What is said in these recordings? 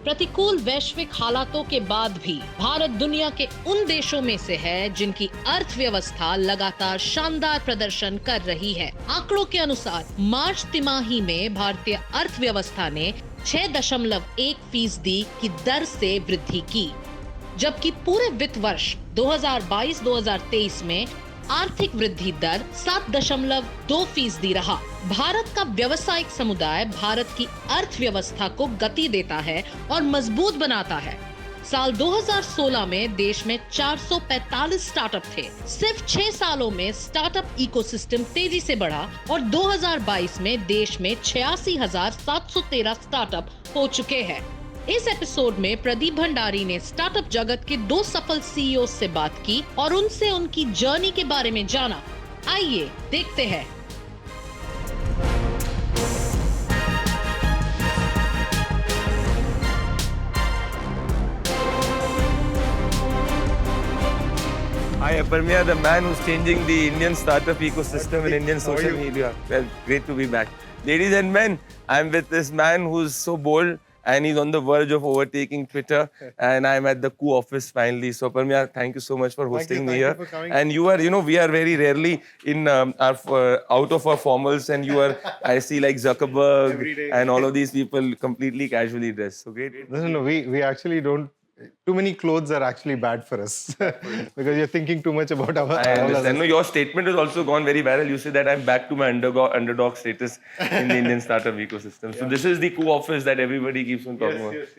प्रतिकूल वैश्विक हालातों के बाद भी भारत दुनिया के उन देशों में से है जिनकी अर्थव्यवस्था लगातार शानदार प्रदर्शन कर रही है। आंकड़ों के अनुसार मार्च तिमाही में भारतीय अर्थव्यवस्था ने 6.1% की दर से वृद्धि की, जबकि पूरे वित्त वर्ष 2022-2023 में आर्थिक वृद्धि दर 7.2% रहा। भारत का व्यावसायिक समुदाय भारत की अर्थव्यवस्था को गति देता है और मजबूत बनाता है। साल 2016 में देश में 445 स्टार्टअप थे। सिर्फ 6 सालों में स्टार्टअप इकोसिस्टम तेजी से बढ़ा और 2022 में देश में 86,713 स्टार्टअप हो चुके हैं। इस एपिसोड में प्रदीप भंडारी ने स्टार्टअप जगत के 2 सफल सीईओ से बात की और उनसे उनकी जर्नी के बारे में जाना। आइए देखते हैं। Hi, Aprameya, the man who's changing the Indian startup ecosystem in Indian social media. Well, great to be back. Ladies and men, I'm with this man who's so bold and he's on the verge of overtaking Twitter. And I'm at the Koo office finally. So, Aprameya, thank you so much for hosting me here. Thank you for coming. And you are, we are very rarely in out of our formals, and you are, I see like Zuckerberg and all of these people completely casually dressed. So great. No, we actually don't. Too many clothes are actually bad for us because you're thinking too much about our. I understand. No, your statement has also gone very viral. You say that I'm back to my underdog status in the Indian startup ecosystem. So this is the Koo office that everybody keeps on talking about. Yes.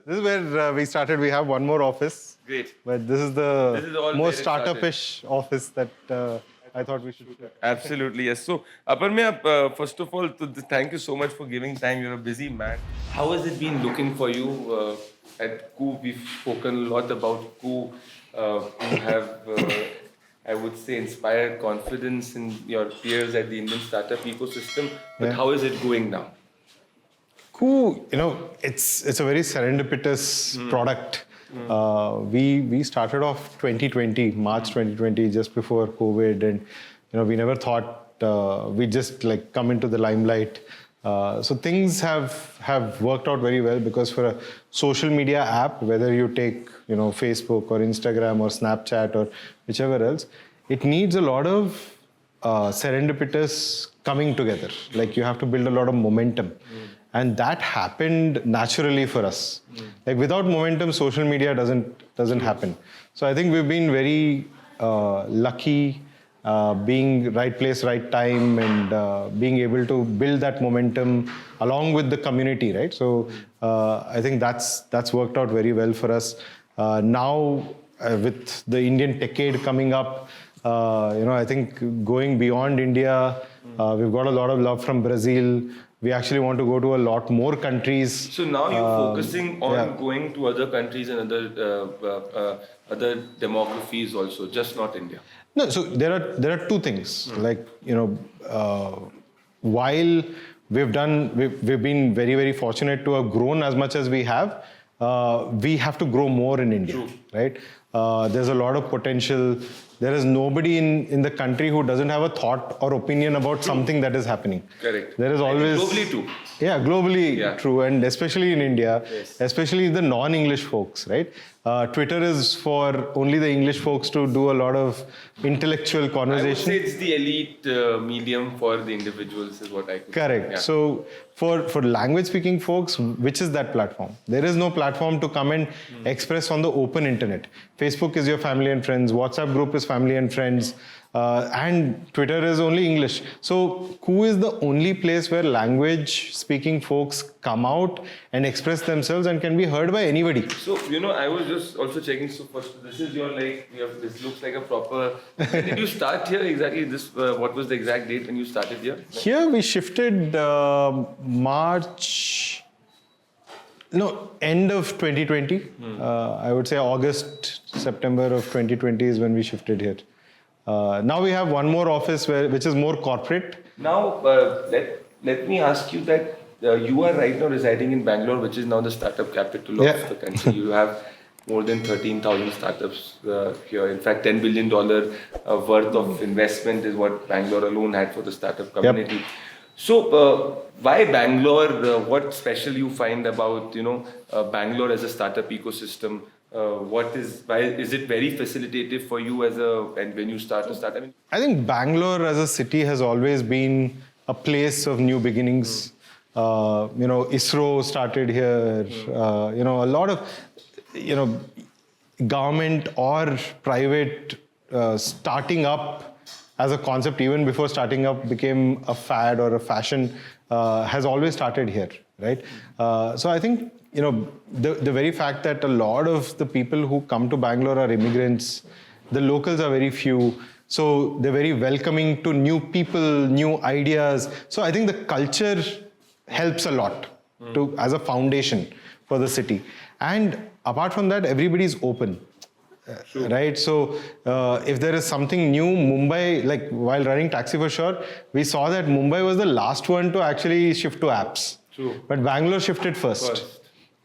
This is where we started. We have one more office. Great. But this is the most where it startup-ish office that I thought we should. Absolutely, yes. So, Aprameya, first of all, thank you so much for giving time. You're a busy man. How has it been looking for you at Koo? We've spoken a lot about Koo. You have, I would say, inspired confidence in your peers at the Indian startup ecosystem. But how is it going now? Koo, it's a very serendipitous product. We started off 2020, March 2020, just before COVID, and we never thought we'd just like come into the limelight. So things have worked out very well, because for a social media app, whether you take Facebook or Instagram or Snapchat or whichever else, it needs a lot of serendipitous coming together. Like you have to build a lot of momentum. And that happened naturally for us. Like without momentum, social media doesn't happen. So I think we've been very lucky being right place, right time, and being able to build that momentum along with the community, right? So I think that's worked out very well for us. Now with the Indian Techade coming up, I think going beyond India, we've got a lot of love from Brazil. We actually want to go to a lot more countries. So now you're focusing on going to other countries and other demographies also, just not India. No, so there are two things. Like while we've been very, very fortunate to have grown as much as we have to grow more in India. True. Right? There's a lot of potential. There is nobody in the country who doesn't have a thought or opinion about something that is happening. Correct. There is always globally too. Yeah, globally true, and especially in India, especially the non-English folks, right? Twitter is for only the English folks to do a lot of intellectual conversation. I would say it's the elite medium for the individuals, is what I could Correct. Yeah. So for language-speaking folks, which is that platform? There is no platform to come and express on the open internet. Facebook is your family and friends. WhatsApp group is family and friends. And Twitter is only English. So Koo is the only place where language-speaking folks come out and express themselves and can be heard by anybody. So, I was just also checking. So first, this is your this looks like a proper. When did you start here exactly? This what was the exact date when you started here? Here we shifted end of 2020. I would say August, September of 2020 is when we shifted here. Now we have one more office which is more corporate. Now, let me ask you that you are right now residing in Bangalore, which is now the startup capital of the country. You have more than 13,000 startups here. In fact, $10 billion worth of investment is what Bangalore alone had for the startup community. So, why Bangalore? What special you find about Bangalore as a startup ecosystem? Why is it very facilitative for you and when you start to start? I mean, I think Bangalore as a city has always been a place of new beginnings. ISRO started here. A lot of government or private starting up as a concept, even before starting up became a fad or a fashion, has always started here, right? So I think the very fact that a lot of the people who come to Bangalore are immigrants, the locals are very few, so they're very welcoming to new people, new ideas. So I think the culture helps a lot as a foundation for the city. And apart from that, everybody's open. Right, so if there is something new, Mumbai, like while running Taxi for Sure, we saw that Mumbai was the last one to actually shift to apps. True. But Bangalore shifted first.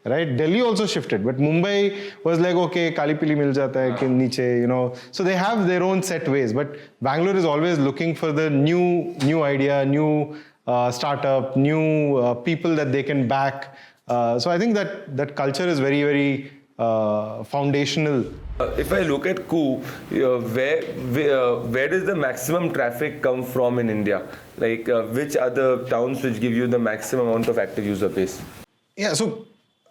Right, Delhi also shifted, but Mumbai was like, okay, Kali Pili mil jata hai ki niche, So they have their own set ways, but Bangalore is always looking for the new idea, new startup, new people that they can back. So I think that culture is very, very foundational. If I look at Koo, where does the maximum traffic come from in India? Like which are the towns which give you the maximum amount of active user base? Yeah, so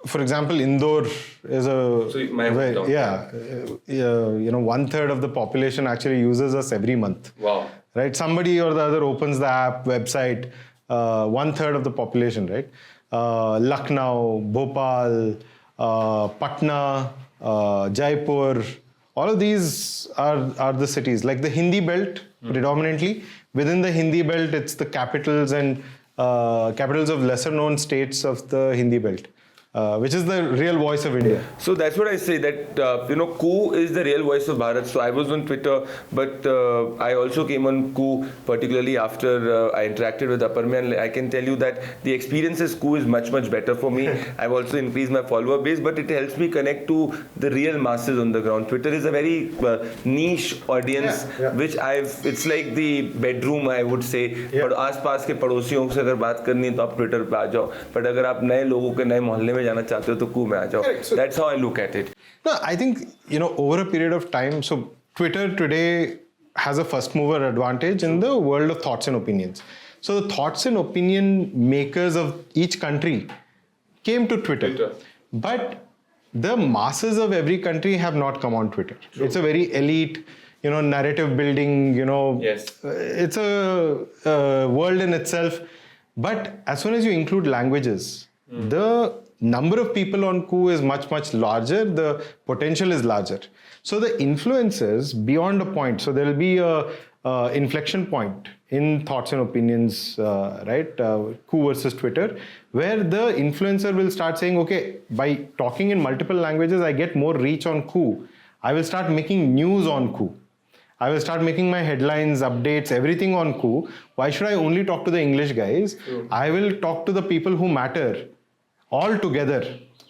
for example, Indore is my hometown. Yeah, 1/3 of the population actually uses us every month. Wow. Right, somebody or the other opens the app, website, 1/3 of the population, right? Lucknow, Bhopal, Patna, Jaipur, all of these are the cities. Like the Hindi belt, predominantly. Within the Hindi belt, it's the capitals and capitals of lesser known states of the Hindi belt. Which is the real voice of India. So that's what I say, that Koo is the real voice of Bharat. So I was on Twitter, but I also came on Koo particularly after I interacted with Aprameya, and I can tell you that the experiences Koo is much better for me. I've also increased my follower base, but it helps me connect to the real masses on the ground. Twitter is a very niche audience, which it's like the bedroom, I would say. But आस-पास के पड़ोसियों से अगर बात करनी है तो आप Twitter पे आ जाओ. But अगर आप नए लोगों के नए मोहल्ले में जाना चाहते हो तो Koo में आ जाओ. That's how I look at it. No, I think over a period of time, so Twitter today has a first mover advantage in the world of thoughts and opinions. So the thoughts and opinion makers of each country came to Twitter. But the masses of every country have not come on Twitter. True. It's a very elite, narrative building, Yes. It's a world in itself. But as soon as you include languages, the number of people on Koo is much larger. The potential is larger. So the influencers beyond a point. So there will be a inflection point in thoughts and opinions, right? Koo versus Twitter, where the influencer will start saying, okay, by talking in multiple languages, I get more reach on Koo. I will start making news on Koo. I will start making my headlines, updates, everything on Koo. Why should I only talk to the English guys? I will talk to the people who matter all together,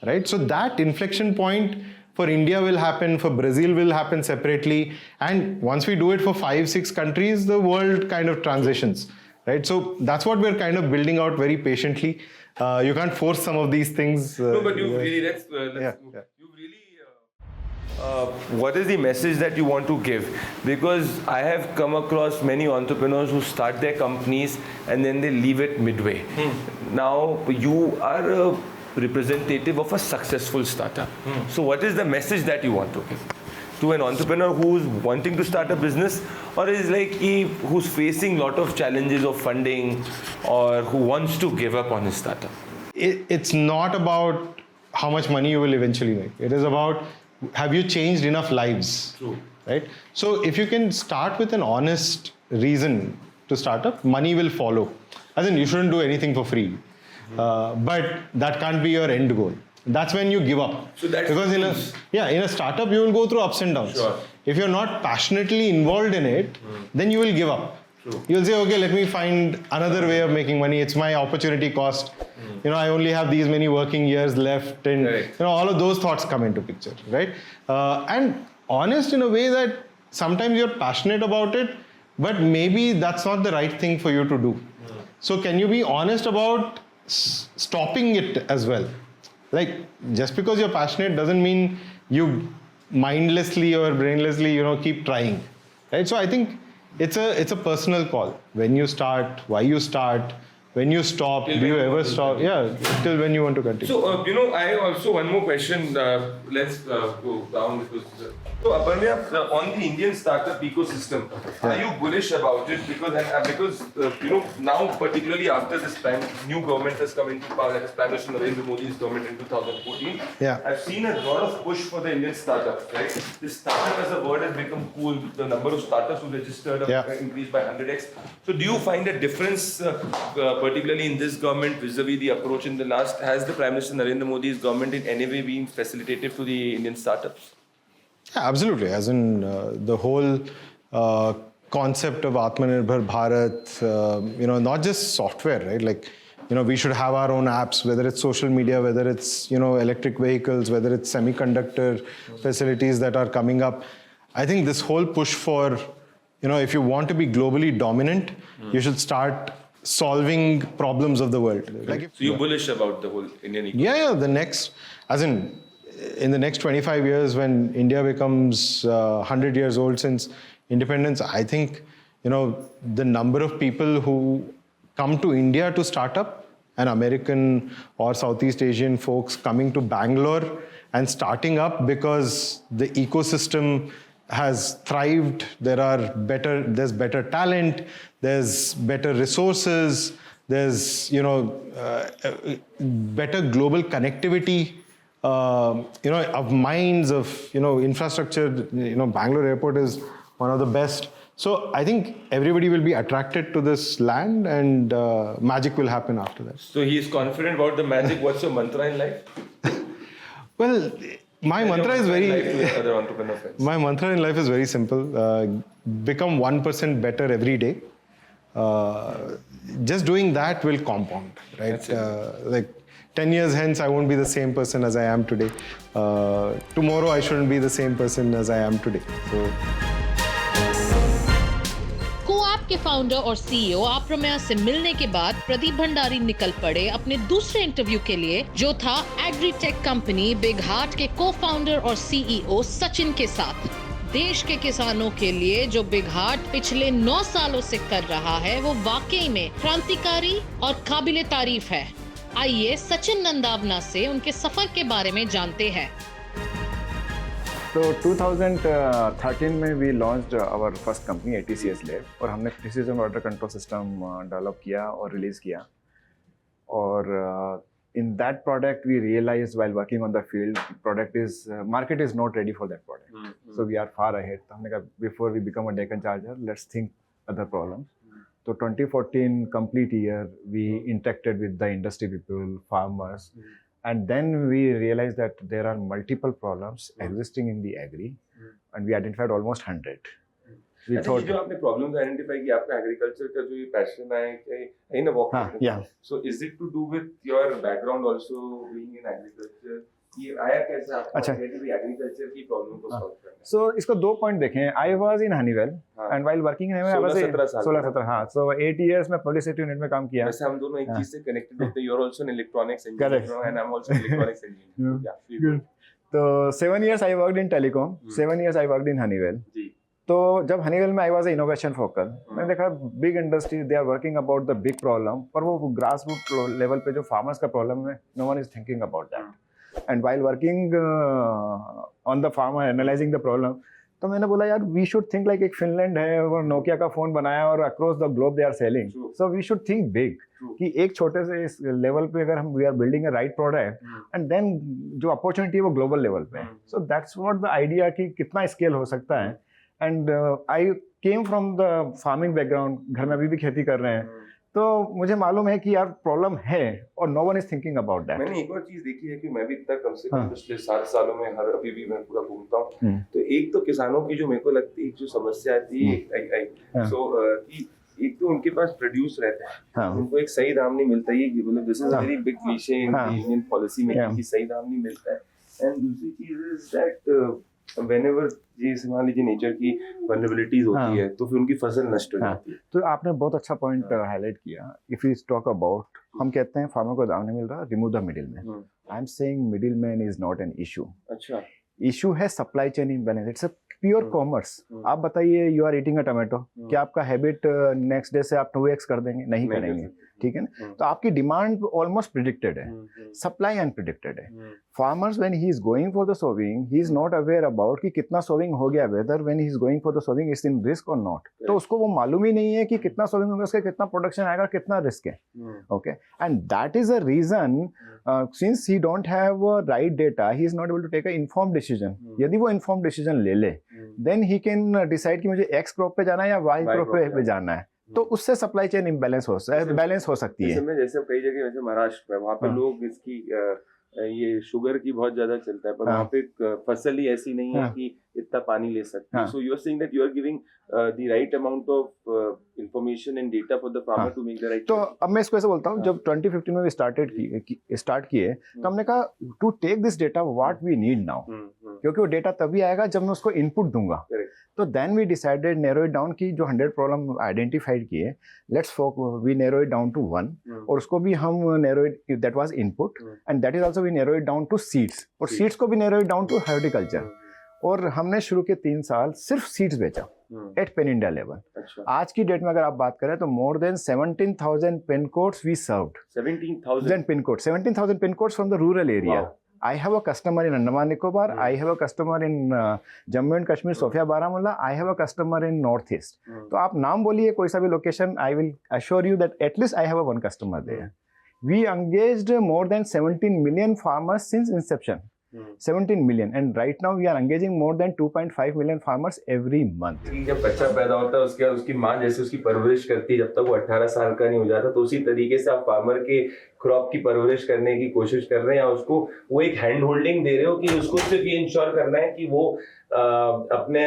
right? So that inflection point for India will happen, for Brazil will happen separately. And once we do it for 5-6 countries, the world kind of transitions, right? So that's what we're kind of building out very patiently. You can't force some of these things. No, but you really, let's you really, what is the message that you want to give? Because I have come across many entrepreneurs who start their companies and then they leave it midway. Now, you are a representative of a successful startup. So what is the message that you want to give to an entrepreneur who's wanting to start a business, or is like who's facing a lot of challenges of funding, or who wants to give up on his startup? It's not about how much money you will eventually make. It is about, have you changed enough lives? True. Right? So if you can start with an honest reason to start up, money will follow. As in, you shouldn't do anything for free. But that can't be your end goal. That's when you give up. So that's because in a startup, you will go through ups and downs. Sure. If you're not passionately involved in it, then you will give up. True. You'll say, okay, let me find another way of making money. It's my opportunity cost. I only have these many working years left, and all of those thoughts come into picture, right? And honest in a way that sometimes you're passionate about it, but maybe that's not the right thing for you to do. So can you be honest about stopping it as well? Like, just because you're passionate doesn't mean you mindlessly or brainlessly, keep trying, right? So I think it's a personal call. When you start, why you start, when you stop, do you ever stop? Yeah, till when you want to continue. So, I also, one more question. Let's go down because. So, Aprameya, on the Indian startup ecosystem, are you bullish about it? Because now, particularly after this time, new government has come into power, that is Prime Minister Narendra Modi's government in 2014. Yeah. I've seen a lot of push for the Indian startups, right? The startup as a word has become cool. The number of startups who registered have increased by 100x. So, do you find a difference, particularly in this government, vis-a-vis the approach in the last? Has the Prime Minister Narendra Modi's government in any way been facilitative to the Indian startups? Yeah, absolutely. As in the whole concept of Atmanirbhar Bharat, not just software, right? Like, we should have our own apps, whether it's social media, whether it's, electric vehicles, whether it's semiconductor facilities that are coming up. I think this whole push for, if you want to be globally dominant, you should start solving problems of the world. So you're bullish about the whole Indian ecosystem? Yeah, in the next 25 years, when India becomes 100 years old since independence, I think, the number of people who come to India to start up, and American or Southeast Asian folks coming to Bangalore and starting up because the ecosystem has thrived. There's better talent, there's better resources, there's, better global connectivity. Of minds, of infrastructure. Bangalore airport is one of the best. So I think everybody will be attracted to this land, and magic will happen after that. So he is confident about the magic. What's your mantra in life? Well, my mantra is My mantra in life is very simple. Become 1% better every day. Just doing that will compound, right? Like 10 years hence, I won't be the same person as I am today. Tomorrow, I shouldn't be the same person as I am today. So. को app के founder और CEO अप्रमेया से मिलने के बाद प्रदीप भंडारी निकल पड़े अपने दूसरे इंटरव्यू के लिए, जो था agri tech company big heart के को फाउंडर और सीईओ सचिन के साथ। देश के किसानों के लिए जो बिग हार्ट पिछले 9 सालों से कर रहा है, वो वाकई में क्रांतिकारी और काबिले तारीफ है। आइए सचिन नंदावना से उनके सफर के बारे में जानते हैं। तो 2013 में we launched our first company ATCS lab, और हमने precision water control system develop किया और रिलीज़ किया। और in that product we realized while working on the field, market is not ready for that product. So we are far ahead. तो हमने कहा before we become a Deccan Charger, let's think other problems. So 2014 complete year we interacted with the industry people, farmers. And then we realized that there are multiple problems existing in the agri, and we identified almost 100. We thought. जो आपने problems identify कि आपका agriculture का जो ये passion है, in a walk. Yeah. So is it to do with your background also being in agriculture? ये आया कैसे आपको agriculture की problem को solve करना? So इसको 2 point देखें. I was in Honeywell, and while working in Honeywell, I was 16-17 हाँ. So 8 years में publicity unit में काम किया. वैसे हम दोनों एक चीज से connected होते हैं. You're also an electronics engineer, and I'm also an electronics engineer. Yeah. Good. So 7 years I worked in telecom. 7 years I worked in Honeywell. जी. तो जब हनीवेल में आई वाज इनोवेशन फोकल, मैंने देखा big industry they are working about the big problem, पर वो grass root level पे जो farmers का प्रॉब्लम है, no one is thinking about that. And while working on the farmer analysing the problem, तो मैंने बोला यार वी शुड थिंक लाइक एक फिनलैंड है और नोकिया का फोन बनाया और across the globe they are selling, so we should think big कि एक छोटे से इस लेवल पे अगर हम we are building a right product, and then जो अपॉर्चुनिटी है वो ग्लोबल लेवल पे है। So that's what the idea कि कितना स्केल हो सकता है। And I came from the farming background, घर में अभी भी खेती कर रहे हैं, तो मुझे मालूम है कि यार प्रॉब्लम है और no one is thinking about that. मैंने एक और चीज देखी है कि मैं भी इतना कम से कम पिछले 7 सालों में हर अभी भी मैं पूरा घूमता हूँ, तो एक तो किसानों की जो मेरे को लगती है जो समस्या थी, कि एक तो उनके पास प्रोड्यूस रहता है, उनको एक सही दाम नहीं मिलता, ये मतलब this is a very big cliché in Indian policy में कि सही दाम नहीं मिलता है। एंड दूसरी चीज इज दैट whenever ये मान लीजिए नेचर की वल्नरेबिलिटीज होती है तो फिर उनकी फसल नष्ट हो जाती है। तो आपने बहुत अच्छा पॉइंट हाईलाइट किया। इफ यू टॉक अबाउट, हम कहते हैं फार्मर को दाम नहीं मिल रहा, remove the middle man. I am saying middle man is not an issue. अच्छा, इशू है supply chain imbalance. It's a pure commerce. आप बताइए, you are eating a tomato, क्या आपका हैबिट नेक्स्ट डे से आप 2x कर देंगे? नहीं करेंगे, ठीक है ना? तो आपकी डिमांड ऑलमोस्ट प्रिडिक्टेड है, सप्लाई अनप्रिडिक्टेड है। Farmers when he is going for the sowing, he is not aware about कि कितना सोविंग हो गया, weather when he is going for the sowing is in risk और नॉट। तो उसको वो मालूम ही नहीं है कि कितना सोविंग होगा, उसका कितना प्रोडक्शन आएगा, कितना रिस्क है। Okay, and that is a reason, since he don't have right data, he is not able to take an informed decision. यदि वो इन्फॉर्म्ड डिसीजन ले ले, देन ही कैन डिसाइड कि मुझे एक्स क्रॉप पे जाना है या वाई क्रॉप पे जाना है। तो उससे सप्लाई चेन इम्बैलेंस बैलेंस हो सकती है। जैसे कई जगह, वैसे महाराष्ट्र में वहाँ पे लोग इसकी ये शुगर की बहुत ज्यादा चलता है, पर वहाँ पे फसल ही ऐसी नहीं है कि इतना पानी ले सकते। So you are saying that you are giving the right amount of information and data for the farmer to make the right. तो अब मैं इसको ऐसे बोलता हूँ, जब 2015 में स्टार्ट किए तो हमने कहा to take this data what we need now, क्योंकि वो डेटा तभी आएगा जब मैं उसको इनपुट दूंगा। तो then we decided, narrow it down की जो 100 प्रॉब्लम आइडेंटिफाइड किए, let's we narrow it down to 1, और उसको भी हम narrow it, that was input, and that is also we narrow it down to seeds, और सीड्स को भी narrow it down to horticulture. और हमने शुरू के 3 साल सिर्फ सीड्स बेचा एट पेन इंडिया लेवल। आज की डेट में अगर आप बात करें तो more than 17,000 pin codes we served. 17,000 pin code, 17,000 pin codes from the rural area. I have a customer in Andaman Nicobar. I have a customer in Jammu and Kashmir, Sofia Baramulla. I have a customer in Northeast. तो आप नाम बोलिए कोई सा भी location, I will assure you that at least I have a one customer there. We engaged more than 17 million farmers since inception. 17 million, and right now we are engaging more than 2.5 million farmers every month. जब बच्चा पैदा होता है उसके बाद उसकी माँ जैसे उसकी परवरिश करती है, जब तक वो 18 साल का नहीं हो जाता, तो उसी तरीके से आप फार्मर के क्रॉप की परवरिश करने की कोशिश कर रहे हैं, या उसको वो एक हैंड होल्डिंग दे रहे हो कि उसको सिर्फ ये इंश्योर करना है कि वो अपने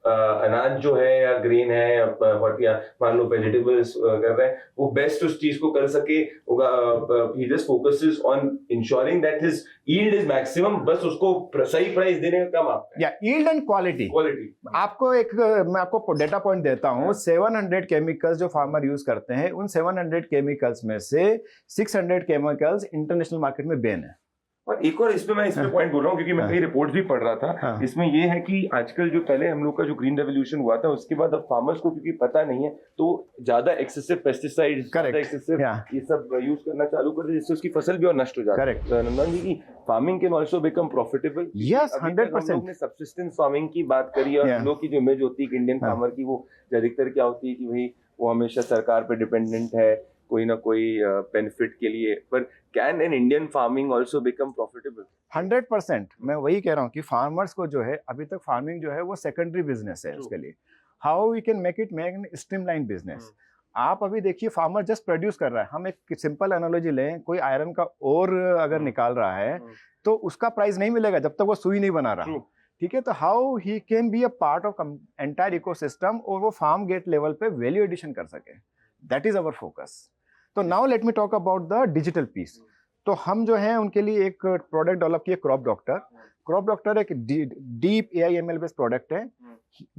अनाज जो है या ग्रेन है या मान लो वेजिटेबल्स कर रहे हैं, वो बेस्ट उस चीज को कर सके। He just focuses on insuring that his yield is maximum, बस उसको सही प्राइस देने का काम आपका है। या यील्ड एंड क्वालिटी। आपको एक, मैं आपको डेटा पॉइंट देता हूँ, 700 केमिकल्स जो फार्मर यूज करते हैं, उन 700 केमिकल्स में से 600 केमिकल्स इंटरनेशनल मार्केट में बैन है। और एक और इसमें मैं इसमें पॉइंट बोल रहा हूँ क्योंकि मैं कई रिपोर्ट्स भी पढ़ रहा था। इसमें ये है कि आजकल जो पहले हम लोग का जो ग्रीन रेवोल्यूशन हुआ था, उसके बाद अब फार्मर्स को क्योंकि पता नहीं है, तो ज्यादा एक्सेसिव पेस्टिसाइड्स, एक्सेसिव ये सब यूज करना चालू कर दे, जिससे उसकी फसल भी और नष्ट हो जाती है। नंदन जी की farming can also become profitable. Yes, 100%। हमने सब्सिस्टेंस फार्मिंग की बात करी, और हम लोग की जो इमेज होती है इंडियन फार्मर की, वो अधिकतर क्या होती है कि भाई वो हमेशा सरकार पे डिपेंडेंट है कोई ना कोई बेनिफिट के लिए। पर can an Indian farming also become profitable? 100%। मैं वही कह रहा हूँ कि फार्मर्स को जो है, अभी तक फार्मिंग जो है वो सेकेंडरी बिजनेस है उसके लिए। How we can make an streamline business. आप अभी देखिए, फार्मर जस्ट प्रोड्यूस कर रहा है। हम एक सिंपल एनालॉजी लें, कोई आयरन का ओर अगर निकाल रहा है तो उसका प्राइस नहीं मिलेगा जब तक वो सुई नहीं बना रहा, ठीक है? तो how he can be a part of entire ecosystem, और वो फार्म गेट लेवल पे वैल्यू एडिशन कर सके, दैट इज अवर फोकस। तो now let me talk about the digital piece. तो हम जो है उनके लिए एक प्रोडक्ट डेवलप किए, क्रॉप डॉक्टर। क्रॉप डॉक्टर एक डीप AI/ML बेस्ड प्रोडक्ट है।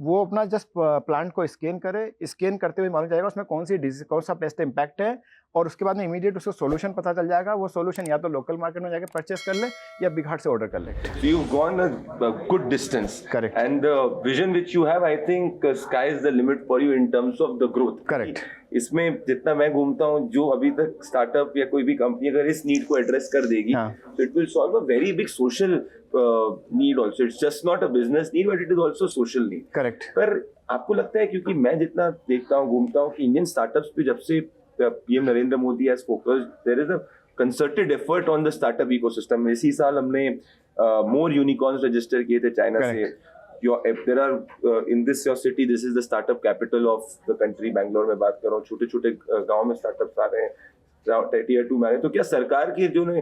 वो अपना जस्ट प्लांट को स्कैन करे, स्कैन करते हुए मालूम जाएगा उसमें कौन सा पेस्ट इम्पैक्ट है, और उसके बाद में इमीडिएट उसको सोल्यूशन पता चल जाएगा। वो सोल्यूशन या तो लोकल मार्केट में जाके परचेस कर ले या BigHaat से ऑर्डर कर ले। So you've gone a good distance. Correct. And the vision which you have, I think sky is the limit for you in terms of the growth. Correct. इसमें जितना मैं घूमता हूँ, जो अभी तक स्टार्टअप या कोई भी कंपनी अगर इस नीड को एड्रेस कर देगी, तो it will solve a very big social need also. It's just not a business need, but it is also social need. Correct. पर आपको लगता है, क्योंकि मैं जितना देखता हूँ घूमता हूँ, कि इंडियन स्टार्टअप्स पे जब से PM Narendra Modi has focused, there is a concerted effort on the startup ecosystem. इसी साल हमने मोर यूनिकॉर्न्स रजिस्टर किए थे चाइना से। There are in this your city, this is the startup capital of the country. Bangalore में बात कर रहा हूँ, छोटे-छोटे गांव में स्टार्टअप्स आ रहे हैं, Tier 2 में आ रहे हैं। तो क्या सरकार की जो ने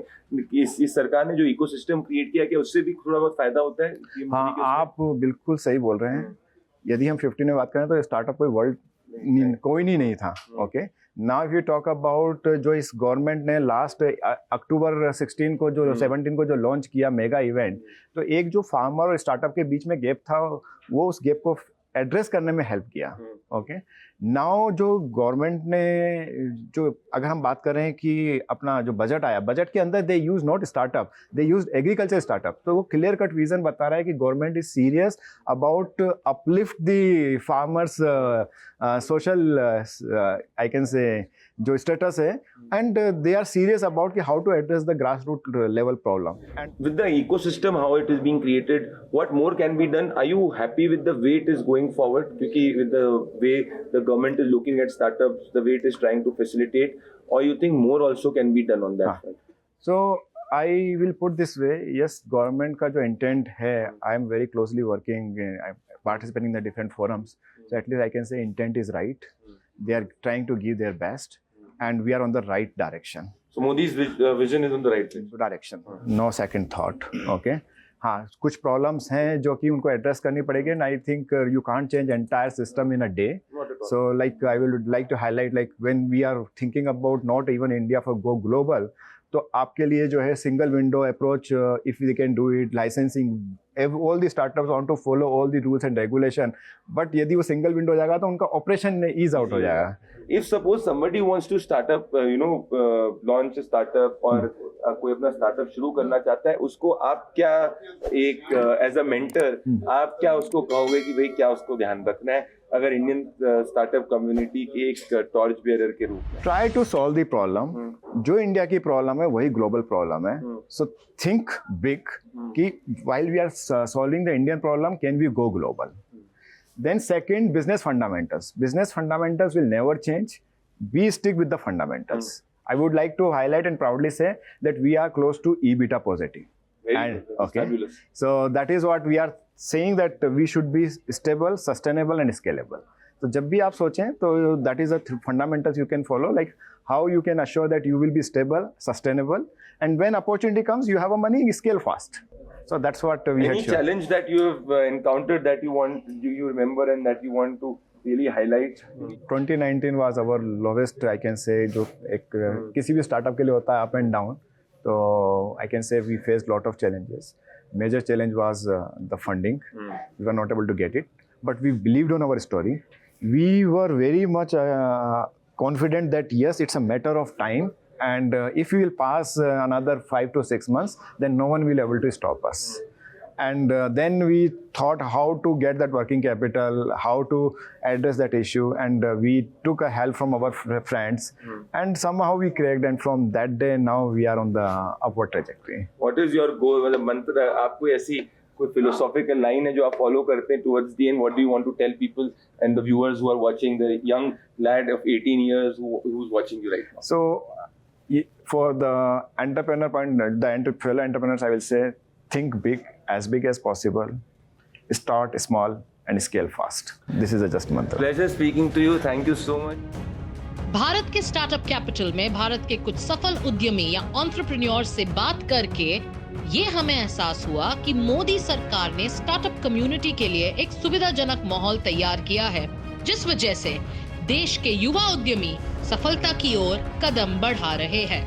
इस सरकार ने जो इकोसिस्टम क्रिएट किया, क्या उससे भी थोड़ा बहुत फायदा होता है? हाँ, आप बिल्कुल सही बोल रहे हैं। यदि हम 15 में बात करें तो स्टार्टअप कोई वर्ल्ड कोई नहीं था, okay. Now if you talk about जो इस गवर्नमेंट ने लास्ट अक्टूबर 16 को जो 17 को जो लॉन्च किया मेगा इवेंट, तो एक जो फार्मर और स्टार्टअप के बीच में गैप था वो उस गैप को एड्रेस करने में हेल्प किया. ओके, नाउ जो गवर्नमेंट ने जो अगर हम बात करें कि अपना जो बजट आया, बजट के अंदर they use not startup, they use agriculture startup. तो वो क्लियर कट विजन बता रहा है कि government is serious about uplift the farmers social I can say जो स्टेटस है, and they are serious about कि how to address the grass root level problem. And With the ecosystem, how it is being created, what more can be done? Are you happy with the way it is going forward? Because with the way the government is looking at startups, the way it is trying to facilitate, or you think more also can be done on that front? So I will put this way, yes, government का जो intent है, I am very closely working, I'm participating in the different forums, so at least I can say intent is right. They are trying to give their best, and we are on the right direction. So Modi's vision is on the right direction. No second thought. Okay. हाँ, कुछ problems हैं जो कि उनको address करनी पड़ेगी, and I think you can't change entire system in a day. So like I will like to highlight, like when we are thinking about not even India for go global, तो आपके लिए जो है single window approach, if we can do it, licensing, all the startups want to follow all the rules and regulation, but यदि वो single window हो जाएगा तो उनका ऑपरेशन ईज आउट हो जाएगा. If suppose somebody wants to start up, launch a startup और कोई अपना startup शुरू करना चाहता है, उसको आप क्या एक as a mentor आप क्या उसको कहोगे कि भाई क्या उसको ध्यान रखना है अगर इंडियन स्टार्टअप कम्युनिटी के एक टॉर्च बेयरर के रूप में? Try to solve the problem. जो इंडिया की प्रॉब्लम है वही ग्लोबल प्रॉब्लम है. सो थिंक बिग कि while we are solving the Indian problem, can we go global? Then second, business fundamentals. Business fundamentals will never change. We stick with the fundamentals. I would like to highlight and proudly say that we are close to EBITDA positive. Okay. Fabulous. So that is what we are saying, that we should be stable, sustainable and scalable. So जब भी आप सोचें तो that is the fundamentals you can follow, like how you can assure that you will be stable, sustainable, and when opportunity comes, you have a money, scale fast. So that's what we had. Any challenge that you have encountered that you remember and that you want to really highlight? 2019 was our lowest, I can say, जो एक किसी भी startup के लिए होता है up and down. So I can say we faced lot of challenges. Major challenge was the funding. We were not able to get it, but we believed on our story. We were very much confident that yes, it's a matter of time. And if we will pass another 5 to 6 months, then no one will able to stop us. And then we thought how to get that working capital, how to address that issue, and we took a help from our friends, and somehow we cracked. And from that day, now we are on the upward trajectory. What is your goal? मतलब मंत्र आपको ऐसी कोई philosophical line है जो आप follow करते हैं towards the end? What do you want to tell people and the viewers who are watching, the young lad of 18 years who's watching you right now? So for the entrepreneur point, the fellow entrepreneurs, I will say, think big as possible, start small and scale fast. This is a just mantra. Pleasure speaking to you. Thank you so much. Bharat के startup capital में भारत के कुछ सफल उद्यमी या entrepreneur से बात करके ये हमें एहसास हुआ कि मोदी सरकार ने स्टार्टअप कम्युनिटी के लिए एक सुविधाजनक माहौल तैयार किया है, जिस वजह से देश के युवा उद्यमी सफलता की ओर कदम बढ़ा रहे हैं.